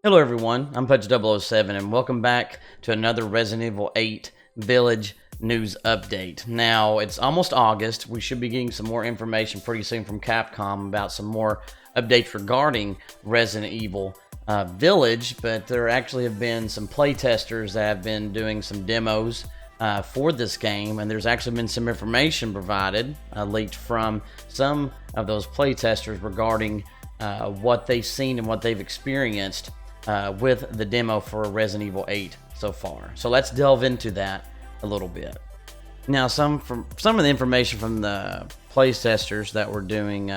Hello everyone, I'm Pudge007 and welcome back to another Resident Evil 8 Village news update. Now, it's almost August. We should be getting some more information pretty soon from Capcom about some more updates regarding Resident Evil Village, but there actually have been some playtesters that have been doing some demos for this game, and there's actually been some information provided, leaked from some of those playtesters regarding what they've seen and what they've experienced with the demo for Resident Evil 8 so far. So let's delve into that a little bit. Now, some of the information from the playtesters that were doing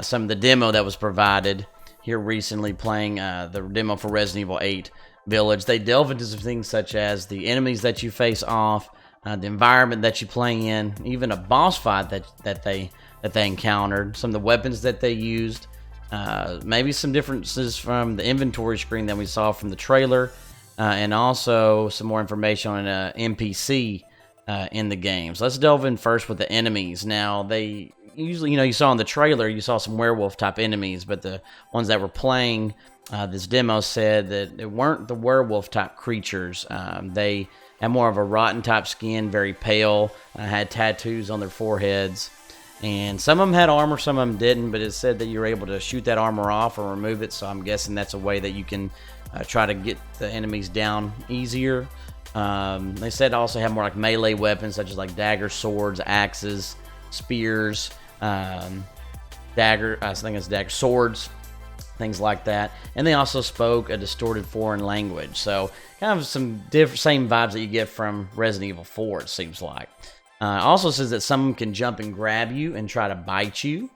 some of the demo that was provided here recently, playing the demo for Resident Evil 8 Village, they delve into some things such as the enemies that you face off, the environment that you play in, even a boss fight that they encountered, some of the weapons that they used. Maybe some differences from the inventory screen that we saw from the trailer, and also some more information on an NPC in the game. So let's delve in first with the enemies. Now, they usually, you saw in the trailer, you saw some werewolf type enemies, but the ones that were playing this demo said that it weren't the werewolf type creatures. They had more of a rotten type skin, very pale, had tattoos on their foreheads. And some of them had armor, some of them didn't, but it said that you were able to shoot that armor off or remove it, so I'm guessing that's a way that you can try to get the enemies down easier. They said also have more like melee weapons, such as like daggers, swords, axes, spears, I think it's dagger, swords, things like that. And they also spoke a distorted foreign language, so kind of some same vibes that you get from Resident Evil 4, it seems like. Also says that some can jump and grab you and try to bite you.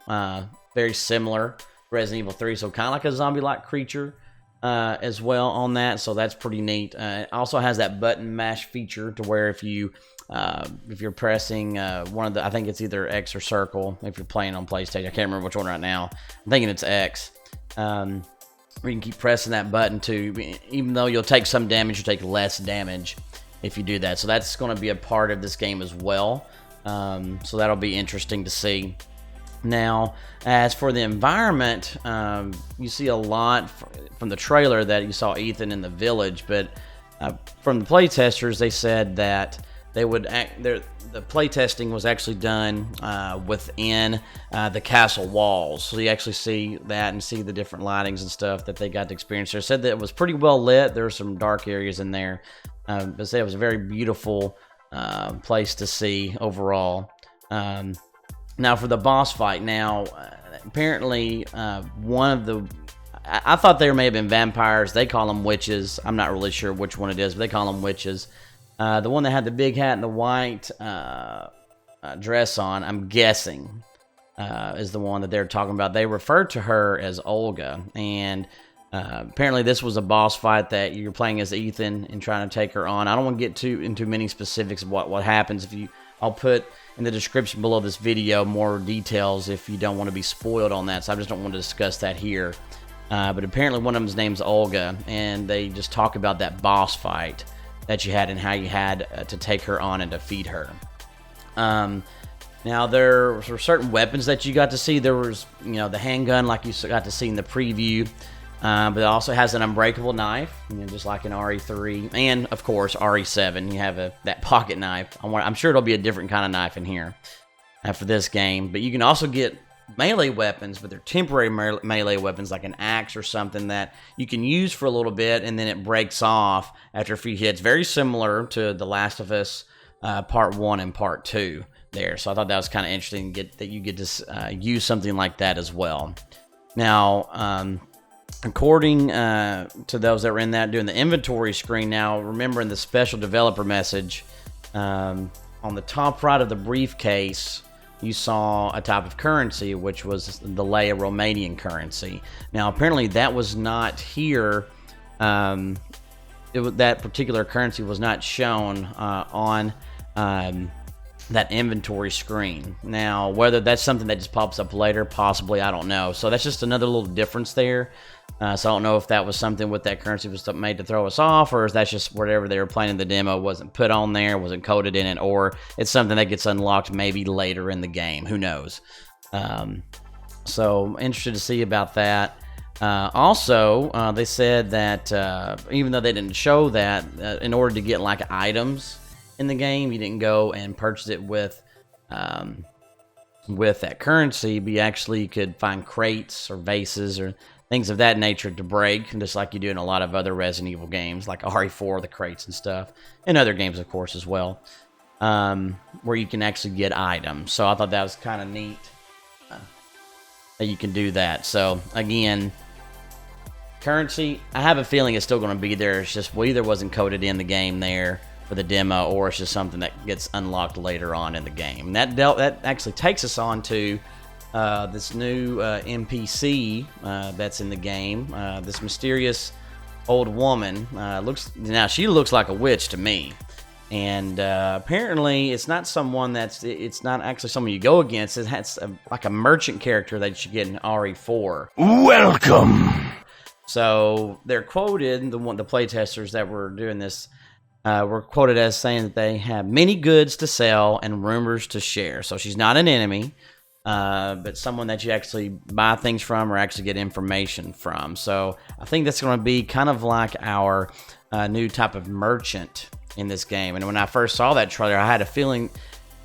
Very similar to Resident Evil 3, so kind of like a zombie-like creature as well on that, so that's pretty neat. It also has that button mash feature to where if you're pressing one of the, I think it's either X or circle if you're playing on PlayStation. I can't remember which one right now. I'm thinking it's X. Where you can keep pressing that button too. Even though you'll take some damage, you take less damage if you do that. So that's going to be a part of this game as well. So that'll be interesting to see. Now, as for the environment, you see a lot from the trailer that you saw Ethan in the village, but from the playtesters, they said that they would the playtesting was actually done within the castle walls. So you actually see that and see the different lightings and stuff that they got to experience there. Said that it was pretty well lit. There were some dark areas in there. But say it was a very beautiful place to see overall. Now for the boss fight, apparently one of the, I thought there may have been vampires. They call them witches. I'm not really sure which one it is, but they call them witches. The one that had the big hat and the white dress on, I'm guessing, is the one that they're talking about. They referred to her as Olga, and apparently this was a boss fight that you're playing as Ethan and trying to take her on. I don't want to get into many specifics of what happens. I'll put in the description below this video more details if you don't want to be spoiled on that, so I just don't want to discuss that here. But apparently one of them's name's Olga, and they just talk about that boss fight that you had and how you had to take her on and defeat her. Now, there were certain weapons that you got to see. There was, the handgun like you got to see in the preview. But it also has an unbreakable knife, just like in RE3, and of course RE7. You have that pocket knife. I'm sure it'll be a different kind of knife in here for this game. But you can also get melee weapons, but they're temporary melee weapons, like an axe or something that you can use for a little bit, and then it breaks off after a few hits. Very similar to The Last of Us Part 1 and Part 2 there. So I thought that was kind of interesting that you get to use something like that as well. Now, according to those that were in that doing the inventory screen, now remember in the special developer message, on the top right of the briefcase, you saw a type of currency, which was the Leia Romanian currency. Now, apparently that was not here. That particular currency was not shown on that inventory screen. Now, whether that's something that just pops up later, possibly, I don't know. So that's just another little difference there. So I don't know if that was something with that currency was made to throw us off, or if that's just whatever they were playing in the demo wasn't put on there, wasn't coded in it, or it's something that gets unlocked maybe later in the game. Who knows? So interested to see about that. Also, they said that even though they didn't show that, in order to get like items in the game, you didn't go and purchase it with that currency, but you actually could find crates or vases or things of that nature to break, just like you do in a lot of other Resident Evil games, like RE4, the crates and stuff, and other games, of course, as well, where you can actually get items. So I thought that was kind of neat that you can do that. So again, currency, I have a feeling it's still going to be there. It's just either wasn't coded in the game there for the demo, or it's just something that gets unlocked later on in the game. And that actually takes us on to this new NPC that's in the game. This mysterious old woman she looks like a witch to me, and apparently it's not actually someone you go against. It's like a merchant character that you get in RE4. Welcome. So they're quoted, the playtesters that were doing this were quoted as saying that they have many goods to sell and rumors to share. So she's not an enemy, but someone that you actually buy things from or actually get information from. So I think that's going to be kind of like our new type of merchant in this game. And when I first saw that trailer, I had a feeling,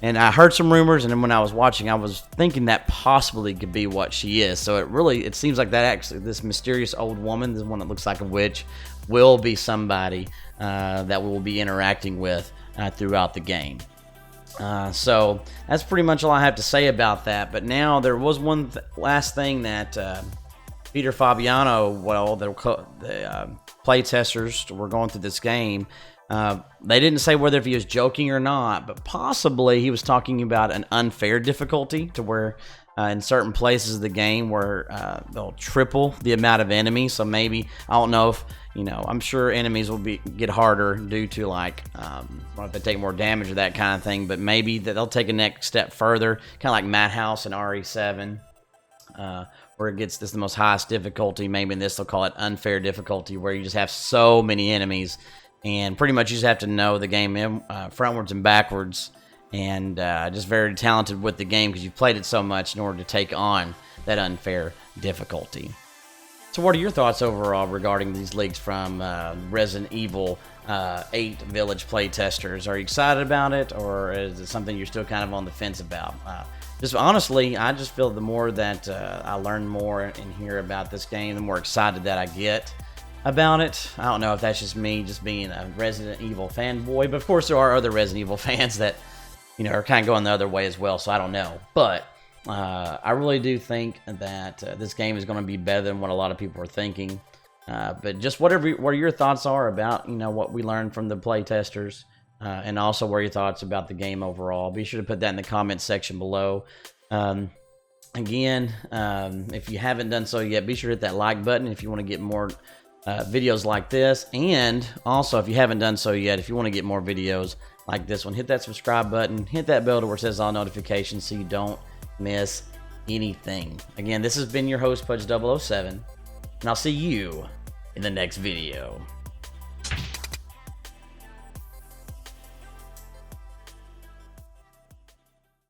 and I heard some rumors, and then when I was watching, I was thinking that possibly could be what she is. So it seems like that actually, this mysterious old woman, the one that looks like a witch, will be somebody that we will be interacting with throughout the game. So that's pretty much all I have to say about that. But now there was one last thing that Peter Fabiano, the playtesters were going through this game. They didn't say whether if he was joking or not, but possibly he was talking about an unfair difficulty to where in certain places of the game where they'll triple the amount of enemies. So maybe, I don't know if, I'm sure enemies will get harder due to like, if they take more damage or that kind of thing, but maybe that they'll take a next step further, kind of like Madhouse and RE7, where it gets the most highest difficulty. Maybe in this they'll call it unfair difficulty, where you just have so many enemies and pretty much you just have to know the game frontwards and backwards, and just very talented with the game because you've played it so much in order to take on that unfair difficulty. So what are your thoughts overall regarding these leaks from Resident Evil 8 Village playtesters? Are you excited about it, or is it something you're still kind of on the fence about? Just honestly, I just feel the more that I learn more and hear about this game, the more excited that I get about it. I don't know if that's just me just being a Resident Evil fanboy, but of course there are other Resident Evil fans that are kind of going the other way as well, so I don't know. But I really do think that this game is going to be better than what a lot of people are thinking. But just what your thoughts are about what we learned from the playtesters, and also what are your thoughts about the game overall. Be sure to put that in the comments section below. Again, if you haven't done so yet, be sure to hit that like button if you want to get more videos like this. And also, if you haven't done so yet, if you want to get more videos like this one, hit that subscribe button, hit that bell to where it says all notifications so you don't miss anything. Again, this has been your host, Pudge007, and I'll see you in the next video.